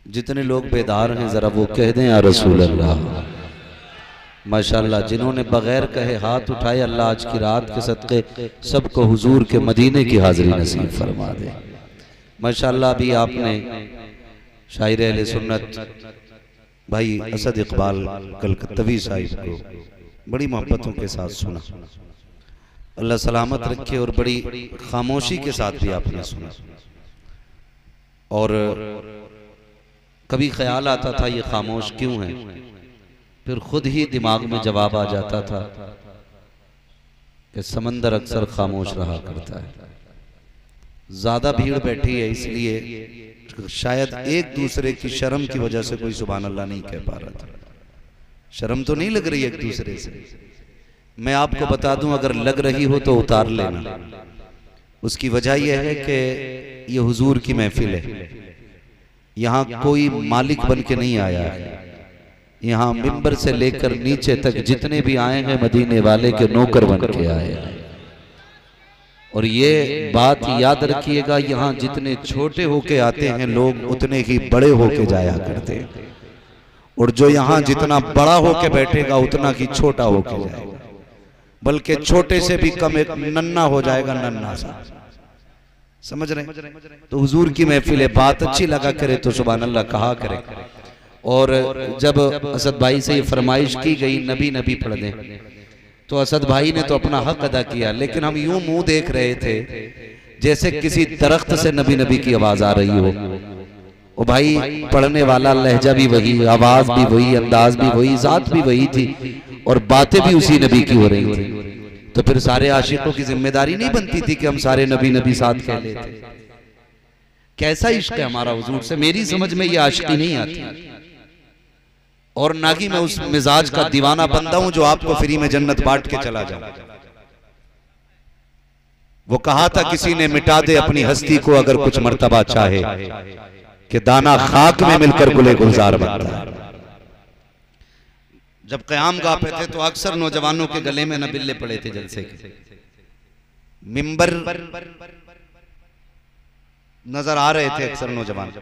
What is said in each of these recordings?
जितने लोग बेदार हैं जरा वो कह दें या रसूल अल्लाह। माशाल्लाह, जिन्होंने बगैर कहे हाथ उठाए, अल्लाह आज की रात के सदक़े सबको हुजूर के मदीने की हाज़िरी नसीब फरमा दे। माशाल्लाह, अभी आपने शायर अहले सुन्नत भाई असद इकबाल कलकत्तवी साहिब को बड़ी मोहब्बतों के साथ सुना, अल्लाह सलामत रखे, और बड़ी खामोशी के साथ भी आपने सुना। और कभी ख्याल आता था ये खामोश क्यों है, फिर खुद ही दिमाग में जवाब आ जाता था कि समंदर अक्सर खामोश रहा करता है। ज्यादा भीड़ बैठी है इसलिए शायद एक दूसरे की शर्म की वजह से कोई सुभान अल्लाह नहीं कह पा रहा था। शर्म तो नहीं लग रही एक दूसरे से। मैं आपको बता दूं, अगर लग रही हो तो उतार लेना। उसकी वजह यह है कि ये हुजूर की महफिल है, यहाँ कोई मालिक बन के नहीं आया है। यहाँ मिंबर से लेकर नीचे तक जितने भी आए हैं मदीने वाले के नौकर बन के आए हैं। और ये बात याद रखिएगा, यहाँ जितने छोटे होके आते हैं लोग उतने ही बड़े होके जाया करते हैं, और जो यहाँ जितना बड़ा होके बैठेगा उतना ही छोटा होके जाएगा, बल्कि छोटे से भी कम एक नन्ना हो जाएगा, नन्ना सा। समझ रहे? तो हुजूर की महफिल है, बात अच्छी लगा करे तो सुभान अल्लाह कहा करे। और जब असद भाई से ये फरमाइश की गई नबी नबी पढ़ दें, तो असद भाई ने तो अपना हक अदा किया, लेकिन हम यूं मुंह देख रहे थे जैसे किसी दरख्त से नबी नबी की आवाज आ रही हो। ओ भाई, पढ़ने वाला लहजा भी वही, आवाज भी वही, अंदाज भी वही, जात भी वही थी, और बातें भी उसी नबी की हो रही थी। तो फिर सारे आशिकों की जिम्मेदारी नहीं बनती थी कि हम सारे नबी नबी साथ कह लेते? कैसा इश्क है हमारा हुजूर से, मेरी समझ में ये आशिकी नहीं आती। और ना कि मैं उस मिजाज का दीवाना बंदा हूं जो आपको फ्री में जन्नत बांट के चला जाऊं। वो कहा था किसी ने, मिटा दे अपनी हस्ती को अगर कुछ मर्तबा चाहे, कि दाना खाक में मिलकर गुले गुलजार बनता है। जब क़याम गा पे थे तो अक्सर नौजवानों के गले में न बिल्ले पड़े थे जलसे के। मिंबर नजर आ रहे थे अक्सर नौजवान,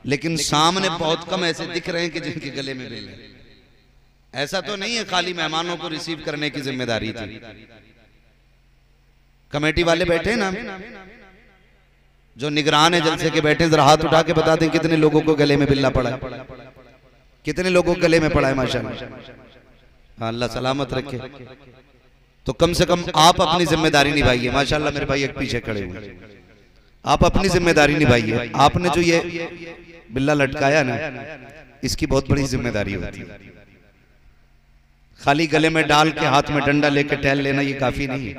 लेकिन सामने बहुत कम ऐसे दिख रहे हैं कि जिनके गले में बिल्ले। ऐसा तो नहीं है खाली मेहमानों को रिसीव करने की जिम्मेदारी थी। कमेटी वाले बैठे ना, जो निगरान है जलसे के बैठे, जरा हाथ उठा के बता दें कितने लोगों को गले में बिल्ला पड़ा है, कितने लोगों को गले में पड़ा है। माशाल्लाह, अल्लाह सलामत रखे। तो कम से कम आप अपनी जिम्मेदारी निभाइए। माशाल्लाह, मेरे भाई एक पीछे खड़े हुए, आप अपनी जिम्मेदारी निभाइए। आपने जो ये बिल्ला लटकाया ना, इसकी बहुत बड़ी जिम्मेदारी होती है। खाली गले में डाल के हाथ में डंडा लेके टहल लेना ये काफी नहीं है।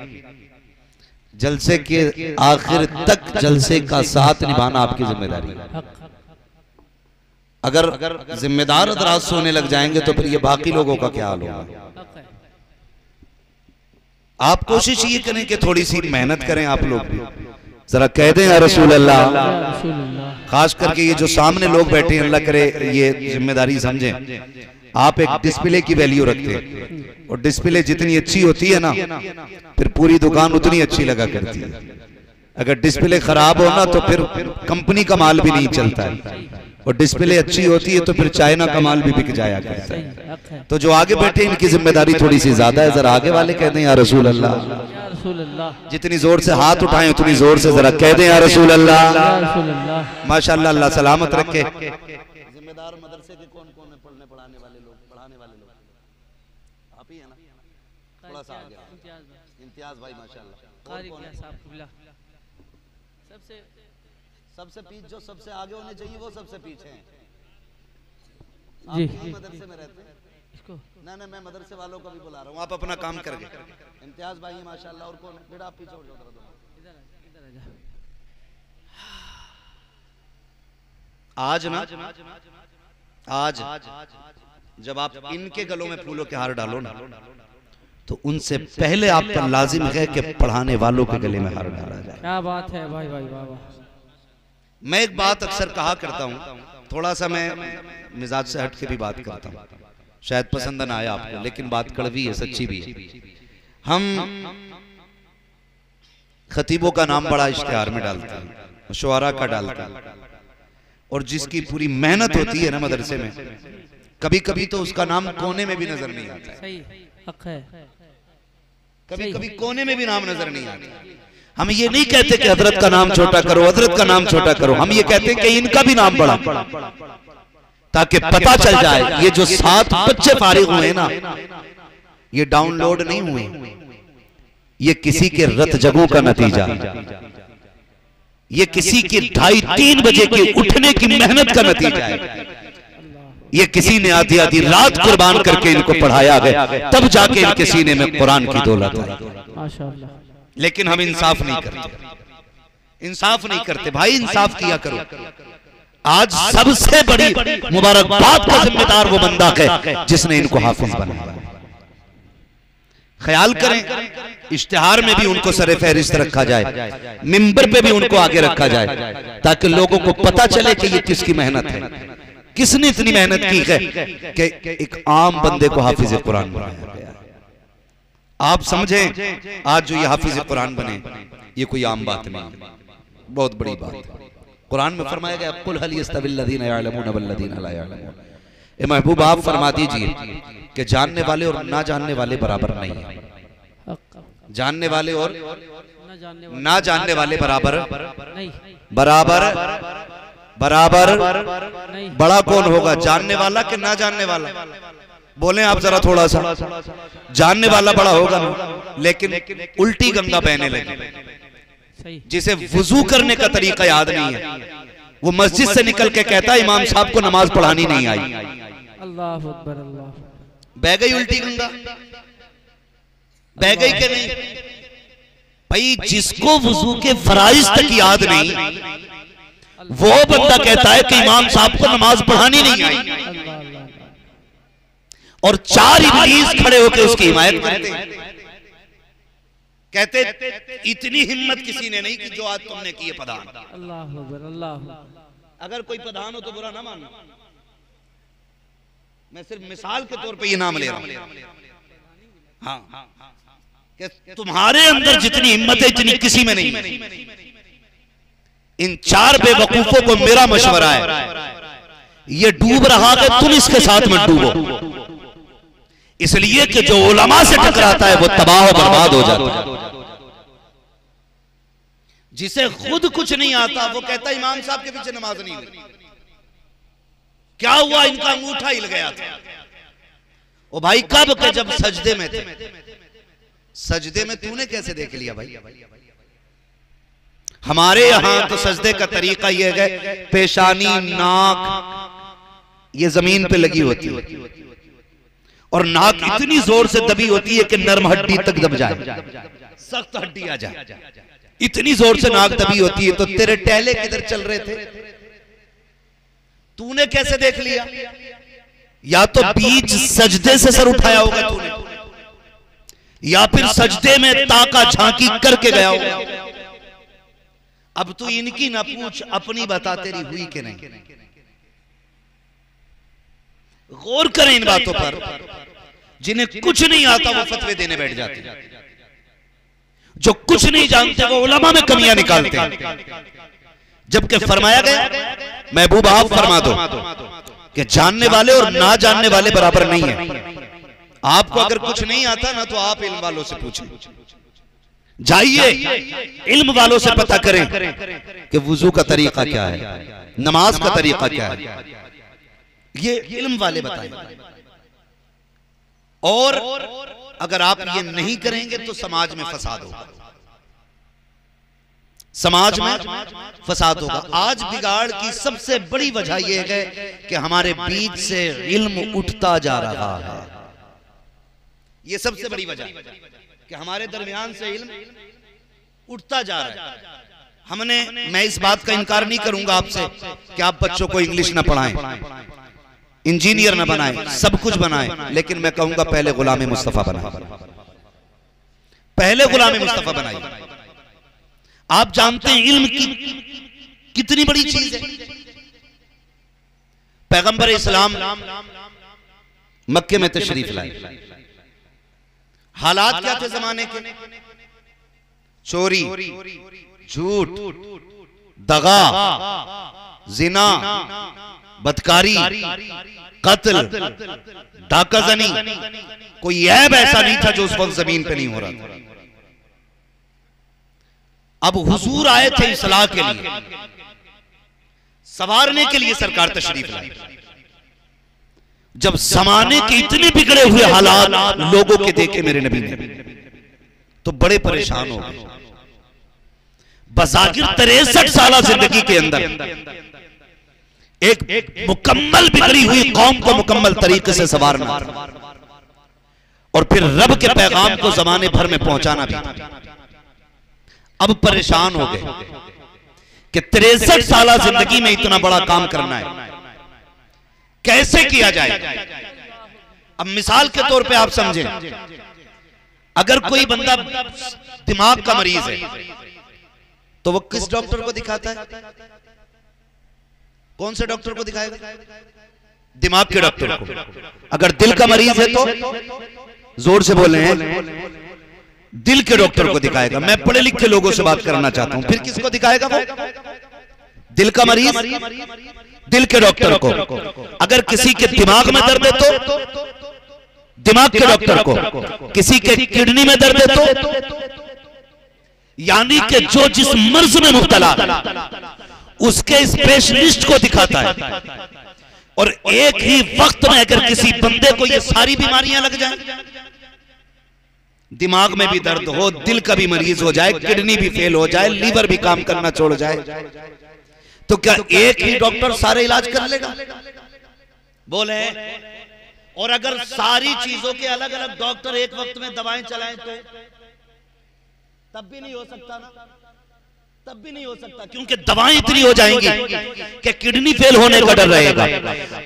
जलसे के आखिर तक जलसे का साथ निभाना आपकी जिम्मेदारी है। अगर जिम्मेदार हज़रात सोने लग जाएंगे तो फिर ये बाकी लोगों का क्या हाल होगा। आप कोशिश ये करें कि थोड़ी सी मेहनत करें आप लोग भी। जरा कह दें या रसूल अल्लाह। खास करके ये जो सामने लोग बैठे हैं, अल्लाह करे ये जिम्मेदारी समझें। आप एक डिस्प्ले की वैल्यू रखते हैं, और डिस्प्ले जितनी अच्छी होती है ना, फिर पूरी दुकान उतनी अच्छी लगा करती है। अगर डिस्प्ले खराब हो ना तो फिर कंपनी का माल भी नहीं चलता है, और डिस्प्ले अच्छी होती है तो फिर चाइना का माल भी बिक जाया करता है। तो जो आगे बैठे इनकी जिम्मेदारी थोड़ी सी ज्यादा है। जरा आगे वाले कह दें या रसूल अल्लाह। जितनी जोर से हाथ उठाएं उतनी जोर से जरा कह दें या रसूल अल्लाह। माशाल्लाह, अल्लाह सलामत रखे। जिम्मेदार मदरसे के कौन कौन है? पढ़ने पढ़ाने वाले लोग, पढ़ाने वाले लोग आप ही है ना? थोड़ा सा आगे इम्तियाज भाई, माशाल्लाह। सबसे पीछे, जो सबसे आगे होने चाहिए वो सबसे पीछे हैं। आप जी मदरसे में रहते हैं? नहीं, मैं मदरसे वालों को भी बुला रहा हूँ, आप अपना काम कर गए। इम्तियाज भाई माशाल्लाह। और कौन है? बेटा आप पीछे हो जाओ, आज ना, आज जब आप इनके गलों में फूलों के हार डालो ना, तो उनसे पहले आप पर लाजिम है कि पढ़ाने वालों के गले में हार डाला जाए। क्या बात है भाई भाई वाह। मैं एक बात अक्सर कहा करता हूँ, थोड़ा सा मैं मिजाज से हट के भी बात करता हूँ, शायद पसंद ना आया आपको, लेकिन बात कड़वी है, सच्ची भी है। हम खतीबों का नाम बड़ा इश्तिहार में डालते हैं, शुआरा का डालते हैं, और जिसकी पूरी मेहनत होती है ना मदरसे में, कभी कभी तो उसका नाम कोने में भी नजर नहीं आता। सही हक है। कभी कभी कोने में भी नाम नजर नहीं आता। हम ये नहीं कहते कि हजरत का नाम छोटा करो, हजरत का नाम छोटा करो, हम ये कहते हैं कि इनका भी नाम बड़ा, ताकि पता चल जाए ये जो 7 बच्चे फारिग हुए ना, ये डाउनलोड नहीं हुए, ये किसी के रत जगों का नतीजा, ये किसी के 2:30-3 बजे के उठने की मेहनत का नतीजा है। ये किसी ने आधी आधी रात कुर्बान करके इनको पढ़ाया गया, तब जाके इनके सीने में कुरान की दौलत आई। माशाअल्लाह। लेकिन हम इंसाफ नहीं करते, इंसाफ नहीं करते भाई, इंसाफ किया करो। आज सबसे बड़ी मुबारकबाद का जिम्मेदार वो बंदा है जिसने इनको हाफिज बनाया। ख्याल करें, इश्तिहार में भी उनको सरे फहरिस्त रखा जाए, मिंबर पे भी उनको आगे रखा जाए, ताकि लोगों को पता चले कि ये किसकी मेहनत है, किसने इतनी मेहनत की है कि एक आम बंदे को हाफिज कुरान बनाया गया। आप समझें, आज जो ये हाफिज कुरान बने, ये कोई आम बात नहीं, बहुत बड़ी बात है। कुरान में फरमाया गया, कुल हल यस्तविल्लज़ीना यअलमून वल्लज़ीना ला यअलमून। ए महबूब, आप फरमा दीजिए कि जानने वाले और ना जानने वाले बराबर नहीं है। जानने वाले और ना जानने वाले बराबर नहीं, बराबर बराबर बड़ा कौन होगा, जानने वाला कि ना जानने वाला? बोले आप जरा थोड़ा सा। जानने वाला बड़ा होगा ना, लेकिन उल्टी गंगा बहने लगी, जिसे वुजू करने का तरीका याद नहीं है, वो मस्जिद से निकल के कहता है इमाम साहब को नमाज पढ़ानी नहीं आई। अल्लाह अकबर। अल्लाह, बह गई उल्टी गंगा, बह गई कि नहीं भाई? जिसको वुजू के फराइज तक याद नहीं, वो बंदा कहता है कि इमाम साहब को नमाज पढ़ानी नहीं आई, और 4 इब्लीस खड़े होकर उसकी हिमायत करते हैं। कहते इतनी हिम्मत किसी ने नहीं कि जो आज तुमने की है प्रधान। अल्लाह अकबर। अल्लाह, अगर कोई प्रधान हो तो बुरा ना मानना, मैं सिर्फ मिसाल के तौर पे ये नाम ले रहा हूं। हाँ, कि तुम्हारे अंदर जितनी हिम्मत है इतनी किसी में नहीं है। इन 4 बेवकूफों को मेरा मशवरा है, ये डूब रहा है, तुम इसके साथ मत डूबो, इसलिए कि जो उलमा से टकराता है वो तबाह और बर्बाद हो जाता है। जिसे खुद कुछ नहीं आता वो कहता इमाम साहब के पीछे नमाज नहीं हुई, क्या हुआ, इनका अंगूठा हिल गया था। ओ भाई, कब के? जब सजदे में थे। सजदे में तूने कैसे देख लिया भाई? हमारे यहां तो सजदे का तरीका यह है, पेशानी नाक ये जमीन पे लगी होती है, और नाक इतनी जोर से दबी होती है कि नरम हड्डी तक दब जाए, सख्त हड्डी आ जाए, इतनी जोर से नाक दबी होती है। तो तेरे टहले किधर चल रहे थे? तूने कैसे देख लिया? या तो बीच सजदे से सर उठाया होगा तूने, या फिर सजदे में ताका झांकी करके गया होगा। अब तू इनकी ना पूछ, अपनी बता तेरी हुई कि नहीं। गौर करें इन बातों पर। जिन्हें कुछ नहीं आता वो फतवे देने बैठ जाते हैं, जो कुछ नहीं जानते वो उलमा में कमियां निकालते हैं। जबकि फरमाया गया, महबूब आप फरमा दो कि जानने वाले और ना जानने वाले बराबर नहीं है। आपको अगर कुछ नहीं आता ना, तो आप इल्म वालों से पूछें, जाइए इल्म वालों से पता करें कि वुजू का तरीका क्या है, नमाज का तरीका क्या है, ये इल्म वाले बताएं। और अगर आप ये नहीं करेंगे तो समाज में फसाद होगा, समाज में फसाद होगा। आज बिगाड़ की सबसे बड़ी वजह यह है कि हमारे बीच से इल्म उठता जा रहा है। ये सबसे बड़ी वजह कि हमारे दरमियान से इल्म उठता जा रहा है। हमने, मैं इस बात का इनकार नहीं करूंगा आपसे कि आप बच्चों को इंग्लिश ना पढ़ाएं, इंजीनियर ना बनाएं, सब कुछ बनाएं, लेकिन मैं कहूंगा पहले गुलाम मुस्तफा बनाएं, पहले गुलाम मुस्तफा बनाइए। आप जानते हैं इल्म की कितनी बड़ी चीज है। पैगंबर इस्लाम मक्के में तशरीफ लाए, हालात क्या थे जमाने के? चोरी, झूठ, दगा, जिना, बदकारी, कत्ल, डाकाजनी, कोई ऐब ऐसा नहीं था जो उस वक्त जमीन पे नहीं हो रहा था। अब हुजूर आए थे इस्लाह के लिए, संवारने के लिए सरकार तशरीफ लाई। जब जमाने के इतने बिगड़े हुए हालात लोगों के देखे मेरे नबी ने, तो बड़े परेशान हो गए। बज़ाहिर 63 साल जिंदगी के अंदर एक मुकम्मल बिगड़ी हुई कौम को मुकम्मल तरीके से संवारना और फिर रब के पैगाम को जमाने भर में पहुंचाना भी। अब परेशान हो गए कि 63 साल जिंदगी में इतना बड़ा काम करना है, कैसे किया जाए। अब मिसाल के तौर पे आप समझें, अगर कोई बंदा दिमाग का मरीज है तो वो किस डॉक्टर को दिखाता है? कौन से डॉक्टर को दिखाएगा? दिमाग के डॉक्टर को। अगर दिल का मरीज है तो जोर से बोले हैं, दिल के डॉक्टर को दिखाएगा। मैं पढ़े लिखे लोगों से बात करना चाहता हूं, फिर किसको दिखाएगा वो? दिल का मरीज दिल के डॉक्टर को। अगर किसी के दिमाग में दर्द है तो दिमाग के डॉक्टर को, किसी के किडनी में दर्द है तो, यानी कि जो जिस मर्ज में मुब्तला उसके स्पेशलिस्ट को दिखाता है। और एक ही वक्त में अगर किसी बंदे को ये सारी बीमारियां लग जाए, दिमाग में भी दर्द हो, दिल का भी मरीज हो जाए, किडनी भी फेल हो जाए, लीवर भी काम करना छोड़ जाए, तो क्या एक ही डॉक्टर सारे इलाज कर लेगा? बोले। और अगर सारी चीजों के अलग अलग डॉक्टर एक वक्त में दवाएं चलाएं तो तब भी नहीं हो सकता ना, तब भी नहीं हो सकता, क्योंकि दवाएं इतनी हो जाएंगी कि किडनी फेल होने का डर रहेगा।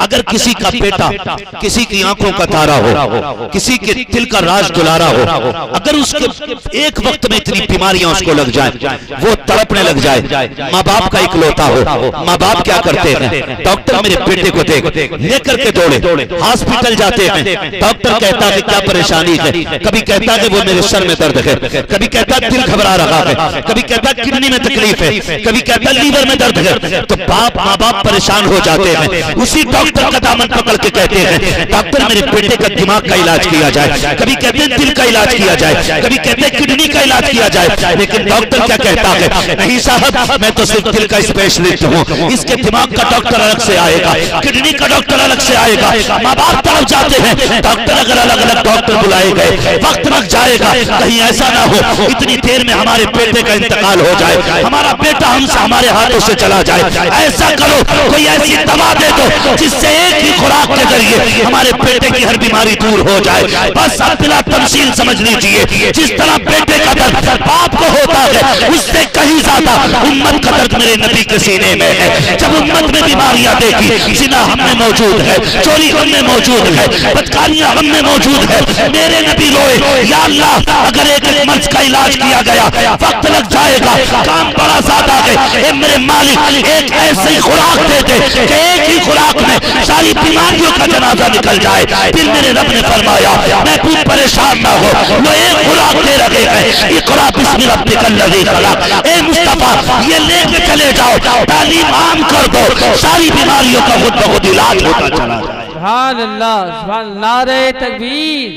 अगर किसी का बेटा, किसी की आंखों का तारा हो, किसी के दिल का राज दुलारा हो, अगर उसके एक वक्त में इतनी बीमारियां उसको लग जाए, वो तड़पने लग जाए, माँ बाप का इकलौता हो, माँ बाप क्या करते हैं? डॉक्टर मेरे बेटे को देख, लेकर के दौड़े हॉस्पिटल जाते हैं। डॉक्टर कहता है क्या परेशानी है? कभी कहता है वो मेरे सर में दर्द है, कभी कहता है दिल घबरा रहा है, कभी कहता है किडनी में तकलीफ है, कभी कहता है लीवर में दर्द है। तो बाप माँ बाप परेशान हो जाते हैं। उसी डॉक्टर का दामन पकड़ के कहते हैं डॉक्टर मेरे बेटे का दिमाग का इलाज किया जाए, कभी कहते हैं दिल का इलाज किया जाए, कभी कहते हैं किडनी का इलाज किया जाए। लेकिन डॉक्टर क्या कहता है? नहीं साहब, मैं तो सिर्फ दिल का स्पेशलिस्ट हूँ, इसके दिमाग का डॉक्टर अलग से आएगा, किडनी का डॉक्टर अलग से आएगा। माँ बाप तड़प जाते हैं। डॉक्टर अगर अलग अलग डॉक्टर बुलाए गए, वक्त लग जाएगा, कहीं ऐसा ना हो इतनी देर में हमारे बेटे का इंतकाल हो जाए, हमारा बेटा हमसे हमारे हाथों से चला जाए। ऐसा करो, कोई ऐसी दवा दे दो जिससे एक ही खुराक के जरिए हमारे बेटे की हर बीमारी दूर हो जाए। बस आप बिला तमसील समझ लीजिए, जिस तरह बेटे का दर्द बाप को होता है, उससे कहीं ज्यादा उम्मत का दर्द मेरे नबी के सीने में है। जब उम्मत में बीमारियां देखी, जिना हम में मौजूद है, चोरी हम में मौजूद है, बदकारियां हम में मौजूद है, मेरे नबी रोए, या अल्लाह अगर एक मर्ज का इलाज किया गया, वक्त लग जाएगा, काम बड़ा ज्यादा है, मेरे मालिक एक ऐसी खुराक दे दे कि एक ही खुराक में सारी बीमारियों का जनाजा निकल जाए। फिर मेरे रब ने फरमाया मैं तू परेशान ना हो, वो एक खुराक दे रहे हैं, इक़रा बिस्मि रब्बिकल लज़ी खलक़। ए मुस्तफा ये लेके चले जाओ, तालीम आम कर दो, सारी बीमारियों का खुद ब खुद इलाज होता चला जाए। सुभान अल्लाह, सुभान नारे तकबीर,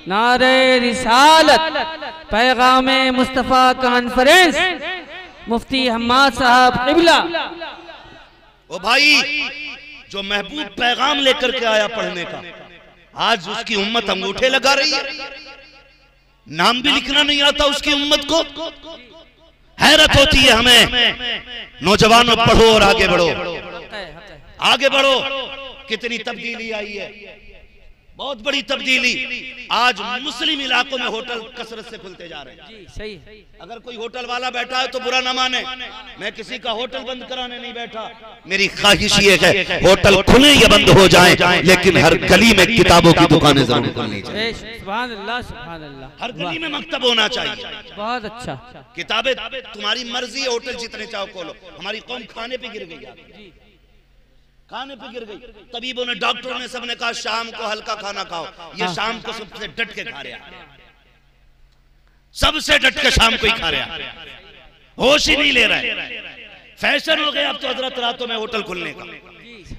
नारे रिसालत, पैगामे मुस्तफ़ा कॉन्फ्रेंस, मुफ्ती हम्माद साहब क़िबला। ओ भाई, जो महबूब पैगाम लेकर के आया पढ़ने का, आज उसकी उम्मत अंगूठे लगा रही है, नाम भी लिखना नहीं आता उसकी उम्मत को। हैरत होती है हमें। नौजवानों पढ़ो और आगे बढ़ो, आगे बढ़ो। कितनी तब्दीली आई है, बहुत बड़ी तब्दीली। आज मुस्लिम इलाकों में होटल कसरत से खुलते जा रहे हैं। जी सही है। अगर कोई होटल वाला बैठा है तो बुरा ना माने, मैं किसी का होटल बंद कराने नहीं बैठा। मेरी ख्वाहिश ये है होटल खुले या बंद हो जाएं, लेकिन हर गली में किताबों की दुकानें जरूर खुलनी चाहिए। सुभान अल्लाह, सुभान अल्लाह। हर गली में मकतब होना चाहिए। बहुत अच्छा। किताबें तुम्हारी मर्जी है, होटल जितने चाहो खोलो। हमारी कौम खाने पे गिर गई, खाने पे गिर गई। तबीबों ने, डॉक्टरों ने, सबने कहा शाम को हल्का खाना खाओ। ये शाम को सबसे डट के खा रहा है, सबसे डट के शाम को ही खा रहा है, होश ही नहीं ले रहा है। फैशन हो गया अब तो हजरत रातों में होटल खुलने का।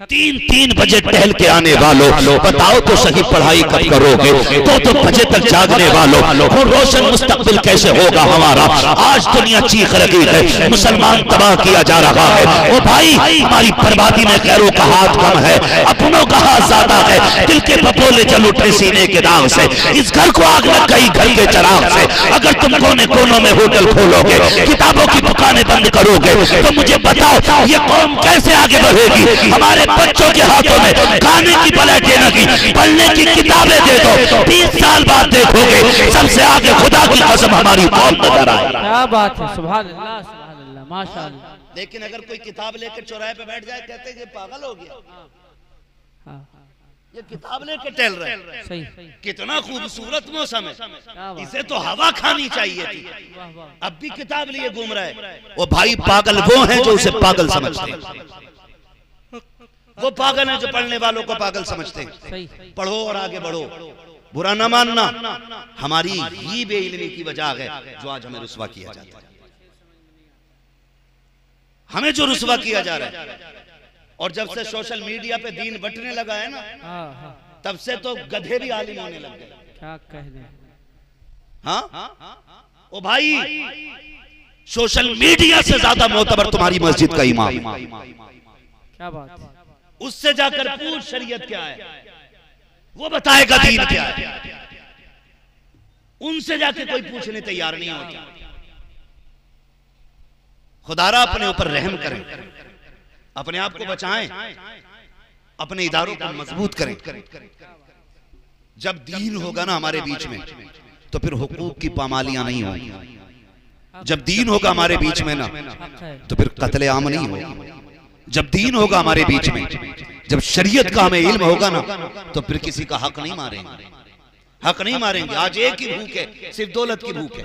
3-3 बजे टहल के आने वालों, बताओ तो सही पढ़ाई कब करोगे? 2-2 बजे तक जागने वालों, वो रोशन मुस्तकबिल कैसे होगा हमारा? आज दुनिया चीख रही है, मुसलमान तबाह किया जा रहा है। ओ भाई, हमारी बर्बादी में गैरों का हाथ कम है, अपनों का हाथ ज्यादा है। दिल के बपोले जल उठे सीने के दाग से, इस घर को आग लग गई घर के चिराग से। अगर तुम कोने कोनों में होटल खोलोगे, किताबों की दुकानें बंद करोगे, तो मुझे बताओ ये कौम कैसे आगे बढ़ेगी? हमारे बच्चों के हाथों में खाने की प्लेटें नहीं, पढ़ने की किताबें दे दो, 20 साल बाद देखोगे सबसे आगे खुदा की कसम हमारी कौम नजर आए। क्या बात है, सुभान अल्लाह, सुभान अल्लाह, माशाअल्लाह। लेकिन अगर कोई किताब लेकर चौराहे पे बैठ जाए, कहते हैं ये पागल हो गया, हाँ, ये किताब लेकर टहल रहे हैं। सही, कितना खूबसूरत मौसम है, क्या बात, इसे तो हवा खानी चाहिए थी, वाह वाह, अब भी किताब लिए घूम रहा है। वो भाई पागल वो हैं जो उसे पागल समझते हैं, वो पागल हैं जो पढ़ने वालों को पागल समझते हैं। सही, पढ़ो और आगे बढ़ो, बुरा ना मानना। हमारी ही बेइल्मी की वजह है जो आज हमें रुस्वा किया जाता है, हमें जो रुस्वा किया जा रहा है। और जब से सोशल मीडिया पे दीन बंटने लगा है ना, हाँ, तब से तो गधे भी आलिम होने लग गए। क्या कह दें। हाँ ओ भाई, सोशल मीडिया से ज्यादा मोतबर तुम्हारी मस्जिद का इमाम, क्या बात है, उससे जाकर पूछ शरीयत क्या है, वो बताएगा दीन क्या है। उनसे जाके कोई पूछने तैयार नहीं होता। खुदारा अपने ऊपर रहम करें, अपने आप को बचाएं, अपने इदारों को मजबूत करें। जब दीन होगा ना हमारे बीच में, तो फिर हुकूक की पामालियां नहीं होंगी। जब दीन होगा हमारे बीच में ना, तो फिर कत्ले आम नहीं होगी। जब दीन होगा हमारे बीच में, जब शरीयत का हमें इल्म होगा ना, तो फिर किसी का हक नहीं मारेंगे, हक नहीं मारेंगे। आज एक ही भूख है, सिर्फ दौलत की भूख है।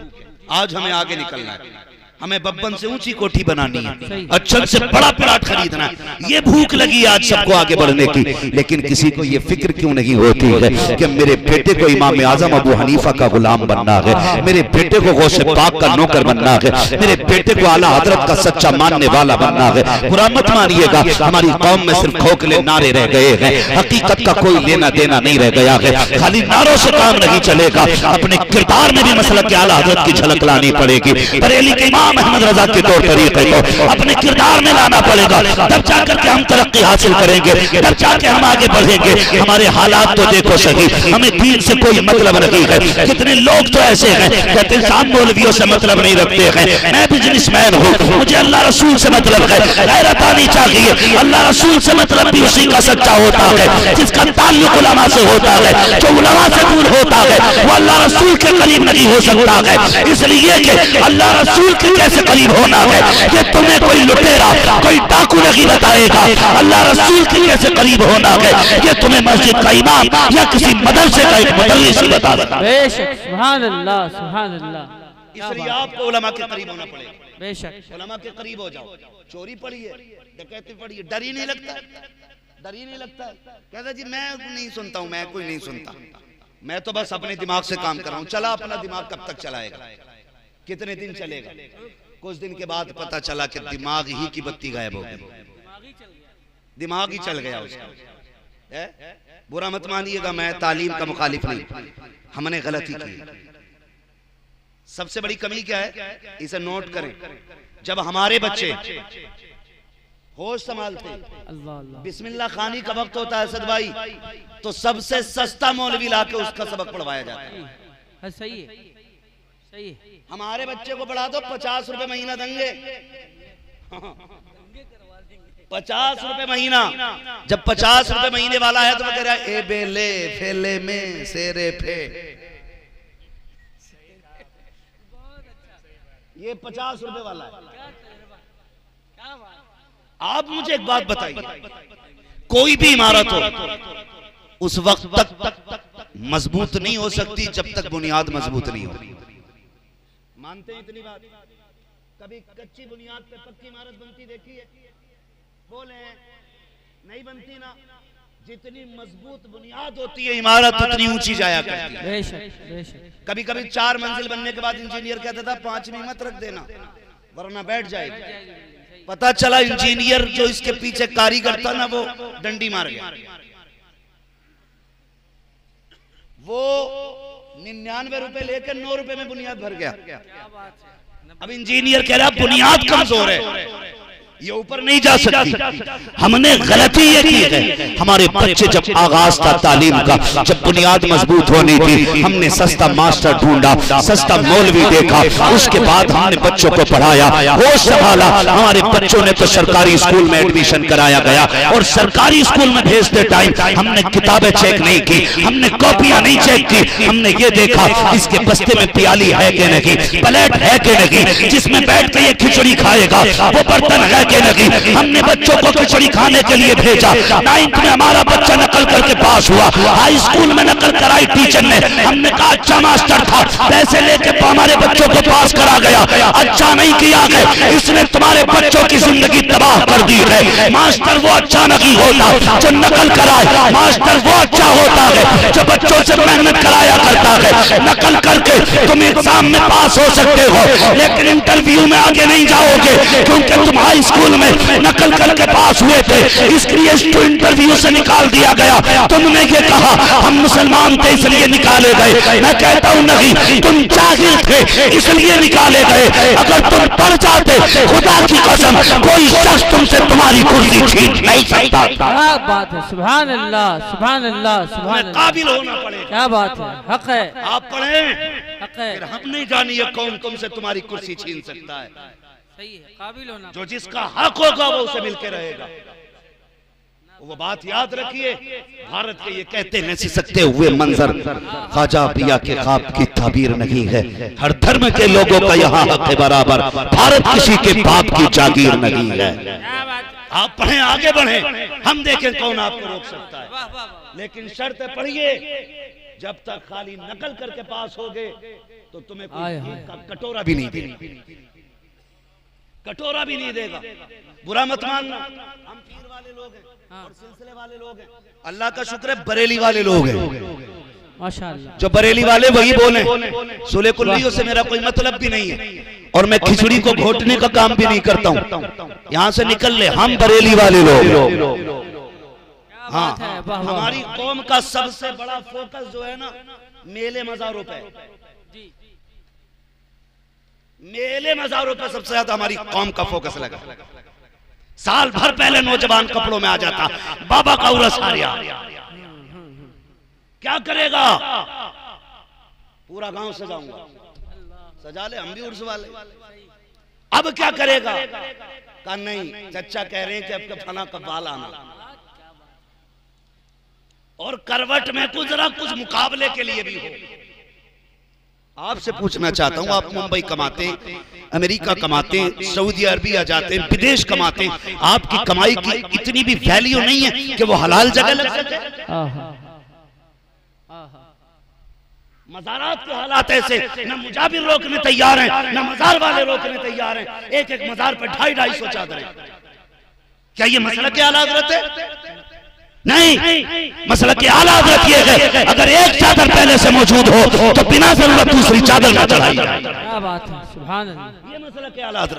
आज हमें आगे निकलना है, हमें बब्बन से ऊंची कोठी बनानी है, अच्छल से बड़ा प्लाट खरीदना है। ये भूख लगी आज सबको आगे बढ़ने की, लेकिन किसी को ये फिक्र क्यों नहीं होती है कि मेरे बेटे को इमाम आजम अबू हनीफा का गुलाम बनना है, मेरे बेटे को गौसे पाक का नौकर बनना है, मेरे बेटे को आला हजरत का सच्चा मानने वाला बनना है। बुरा मत मानिएगा, हमारी कौम में सिर्फ खोखले नारे रह गए हैं, हकीकत का कोई लेना देना नहीं रह गया है। खाली नारों से काम नहीं चलेगा, अपने किरदार में भी मसलक आला हजरत की झलक लानी पड़ेगी। बरेली के इमाम अहमद रजा के तौर तरीके को अपने किरदार में लाना पड़ेगा, तब जाकर के हम तरक्की हासिल करेंगे, तब जाके हम आगे बढ़ेंगे। हमारे हालात तो देखो सही, हमें दीन से कोई मतलब नहीं है। कितने लोग तो ऐसे हैं कहते हैं साहब मौलवियों से मतलब नहीं रखते हैं, मैं बिजनेसमैन हूँ, मुझे अल्लाह रसूल से मतलब है। गैरत आनी चाहिए, अल्लाह रसूल से मतलब भी उसी का सच्चा होता है जिसका ताल्लुक उलमा से होता है। जो उलमा से दूर होता है वो अल्लाह रसूल के करीब नहीं हो सकता है। इसलिए कि अल्लाह रसूल के कैसे करीब होना है ये तुम्हें कोई लुटेरा कोई डाकू नहीं बताएगा। अल्लाह रसूल के कैसे करीब होना है ये तुम्हें मस्जिद का इमाम या किसी मदरसे का एक मुदर्रिस ही बता देता। बेशक, सुभान अल्लाह, सुभान अल्लाह। इसलिए आपको उलमा के करीब होना पड़ेगा। बेशक, उलमा के करीब हो जाओ। चोरी पढ़िए, डकैती पढ़िए, डर ही नहीं लगता, डर ही नहीं लगता। कहता जी मैं नहीं सुनता हूँ, मैं कोई नहीं सुनता, मैं तो बस अपने दिमाग से काम कर रहा हूँ। चला अपना दिमाग कब तक चलाएगा, कितने दिन चलेगा? कुछ दिन के बाद पता चला कि दिमाग ही की बत्ती गायब हो गई, दिमाग ही चल गया उसका। बुरा मत मानिएगा, मैं तालीम का मुखालिफ नहीं, हमने गलती की। सबसे बड़ी कमी क्या है, इसे नोट करें। जब हमारे बच्चे होश संभालते, बिस्मिल्लाह खानी का वक्त होता है असद भाई, तो सबसे सस्ता मौलवी लाके उसका सबक पढ़वाया जाता है। सही है, सही है। हमारे बच्चे को पढ़ा दो 50 रुपए महीना देंगे, 50 रुपए महीना। जब 50 रुपए महीने वाला है तो वो कह रहा है ए बेले फेले में सेरे फे, ये 50 रुपए वाला है। आप मुझे एक बात बताइए, कोई भी इमारत हो उस वक्त तक मजबूत नहीं हो सकती जब तक बुनियाद मजबूत नहीं हो। मानते हैं इतनी बात? कभी कच्ची बुनियाद पे पक्की इमारत बनती देखी है? बोले नहीं बनती ना। जितनी मजबूत बुनियाद होती है इमारत उतनी ऊंची जाया करती है। बेशक, बेशक। कभी कभी 4 मंजिल बनने के बाद इंजीनियर कहता था 5वीं मत रख देना वरना बैठ जाएगी। पता चला इंजीनियर जो इसके पीछे कारीगर था ना, वो डंडी मार गया। वो 99 रुपए लेकर 9 रुपए में बुनियाद भर गया। अब इंजीनियर कह रहा बुनियाद कमजोर है, ये ऊपर नहीं जा सकती। हमने गलती ये की है, हमारे बच्चे जब आगाज था तालीम का, जब बुनियाद मजबूत होनी थी, हमने सस्ता मास्टर ढूंढा, सस्ता मौलवी देखा, उसके बाद हमने बच्चों को पढ़ाया, होश संभाला। हमारे बच्चों ने तो सरकारी स्कूल में एडमिशन कराया गया, और सरकारी स्कूल में भेजते टाइम हमने किताबें चेक नहीं की, हमने कॉपियां नहीं चेक की, हमने ये देखा इसके बस्ते में प्याली है कि नहीं, प्लेट है कि नहीं, जिसमें बैठ के ये खिचड़ी खाएगा वो बर्तन है कि नहीं। हमने बच्चों को खिचड़ी खाने के लिए भेजा। 9th में हमारा बच्चा नकल करके पास हुआ, हाई स्कूल में नकल कराई टीचर ने, हमने कहा अच्छा मास्टर था, पैसे लेके हमारे बच्चों को पास करा गया, अच्छा नहीं किया गया, इसने तुम्हारे बच्चों की जिंदगी तबाह कर दी है। मास्टर वो अच्छा नहीं होता जो नकल कराए, मास्टर वो अच्छा होता है जो बच्चों से मेहनत कराया करता है। नकल करके तुम एग्जाम में पास हो सकते हो, लेकिन इंटरव्यू में आगे नहीं जाओगे, क्योंकि तुम हाई स्कूल में नकल करके पास हुए थे, इसलिए इसको इंटरव्यू से निकाल दिया गया। तुमने ये कहा हम मुसलमान थे इसलिए निकाले गए, मैं कहता हूं नहीं, तुम जाहिल थे इसलिए निकाले गए। अगर तुम पढ़ जाते, खुदा की कसम कोई शख्स तुमसे तुम्हारी कुर्सी छीन नहीं सकता। क्या बात है, सुभान अल्लाह, सुभान अल्लाह, सुभान अल्लाह। काबिल होना पड़ेगा। क्या बात है, हक है, आप पढ़ें, हक है, फिर हम नहीं जानिए कौन तुमसे तुम्हारी कुर्सी छीन सकता है। सही है, काबिल होना। जो जिसका हक होगा वो उसे मिलके रहेगा। वो बात याद रखिए, भारत के ये कहते न सकते हुए मंजर ख्वाजा पिया के ख्वाब की ताबीर नहीं है। हर धर्म के लोगों का यहाँ हक है बराबर, भारत किसी के बाप की जागीर नहीं है। आप पढ़ें, आगे बढ़े, हम देखें कौन आपको रोक सकता है। लेकिन शर्त पढ़िए, जब तक खाली नकल करके पास होगे तो तुम्हें कोई कटोरा भी नहीं देगा, कटोरा भी नहीं देगा। बुरा मत मानना, हम पीर वाले लोग हैं और सिलसिले वाले लोग हैं। अल्लाह का शुक्र है बरेली वाले लोग हैं, माशाअल्लाह। जो बरेली वाले वही बोले, सुले कुल्लियों से मेरा कोई मतलब भी नहीं है, और मैं खिचड़ी को घोटने का काम भी नहीं करता हूँ। यहाँ से निकल ले, हम बरेली वाले लोग। हाँ, हमारी कौम का सबसे बड़ा फोकस जो है ना, मेले मज़ारों पे, मेले मज़ारों पे सबसे ज्यादा हमारी कौम का फोकस लगा। साल भर पहले नौजवान कपड़ों में आ जाता, बाबा का उर्स आ रहा, क्या करेगा, पूरा गांव सजाऊंगा, सजा ले, हम भी उर्स वाले। अब क्या करेगा, कहा नहीं, चचा कह रहे हैं कि अब फला का बाल आना, और करवट में कुछ मुकाबले के लिए भी हो। आपसे पूछना चाहता हूं, आप मुंबई कमाते, अमेरिका कमाते, सऊदी अरबिया जाते, विदेश कमाते, आपकी कमाई की इतनी भी वैल्यू नहीं है कि वो हलाल जगह लग सके। मज़ारात के हालात ऐसे, न मुजाबिर रोकने तैयार हैं, न मज़ार वाले रोकने तैयार हैं। एक एक मज़ार पर 250-250 चादरें। क्या ये मसला के हालात रहते? नहीं, मसला के हालात रखिए गए। अगर एक चादर पहले से मौजूद हो तो बिना जरूरत दूसरी चादर ना चढ़ाई जाए। क्या बात है, सुभान अल्लाह। ये मसला के हालात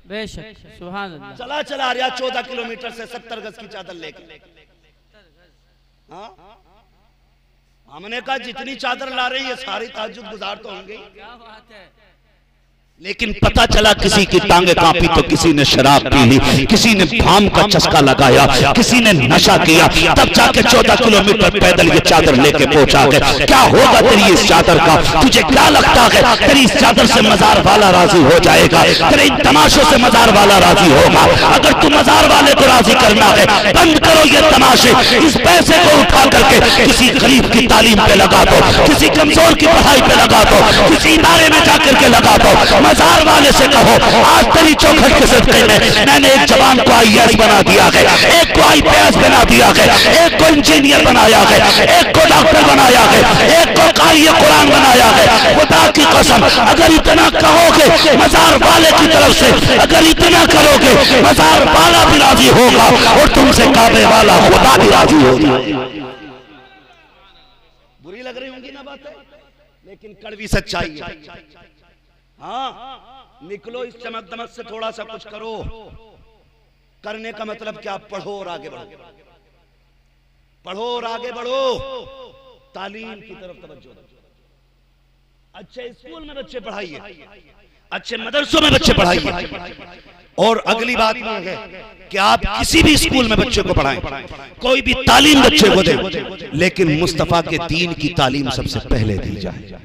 बेशक, सुभान अल्लाह। चला चला रहा 14 किलोमीटर से 70 गज की चादर लेके। हाँ, हमने कहा जितनी चादर ला रहे हैं ये सारी ताज्जुद गुजार तो होंगे। क्या बात है। लेकिन पता चला किसी की टांगे कांपी तो किसी ने शराब पी ली, किसी ने भांग का चस्का लगाया, किसी ने नशा किया, तब जाके 14 किलोमीटर पैदल ये चादर लेके पहुंचा गए। क्या होगा तेरी इस चादर का? तुझे क्या लगता है तेरी इस चादर से मजार वाला राजी हो जाएगा? तेरे इन तमाशों से मजार वाला राजी होगा? अगर तू मजार वाले को राजी करना है, बंद करो ये तमाशे। इस पैसे को उठा करके किसी गरीब की तालीम पे लगा दो, किसी कमजोर की पढ़ाई पे लगा दो, किसी इदारे में जाकर के लगा दो। मजार वाले से कहो आज तेरी चौखट के सदके में मैंने एक जवान को IAS बना दिया है, एक को IPS बना दिया है, एक को इंजीनियर बनाया है, एक को डॉक्टर बनाया है, एक को कारी कुरान बनाया है। खुदा की कसम अगर इतना कहोगे मजार वाले की तरफ से, अगर इतना करोगे मजार वाला भी राजी होगा और तुमसे काबे वाला खुदा भी राजी होगा। बुरी लग रही होंगी ना बातें, लेकिन कड़वी सच्चाई है। हाँ, निकलो इस चमक दमक से, थोड़ा सा कुछ करो। करने का मतलब क्या? पढ़ो और आगे बढ़ो, पढ़ो और आगे बढ़ो, तालीम की तरफ तवज्जो दो। अच्छे स्कूल में बच्चे पढ़ाइए, अच्छे मदरसों में बच्चे पढ़ाइए। और अगली बात यह है कि आप किसी भी स्कूल में बच्चे को पढ़ाएं, कोई भी तालीम बच्चे को दें, लेकिन मुस्तफा के दीन की तालीम सबसे पहले दी जाए।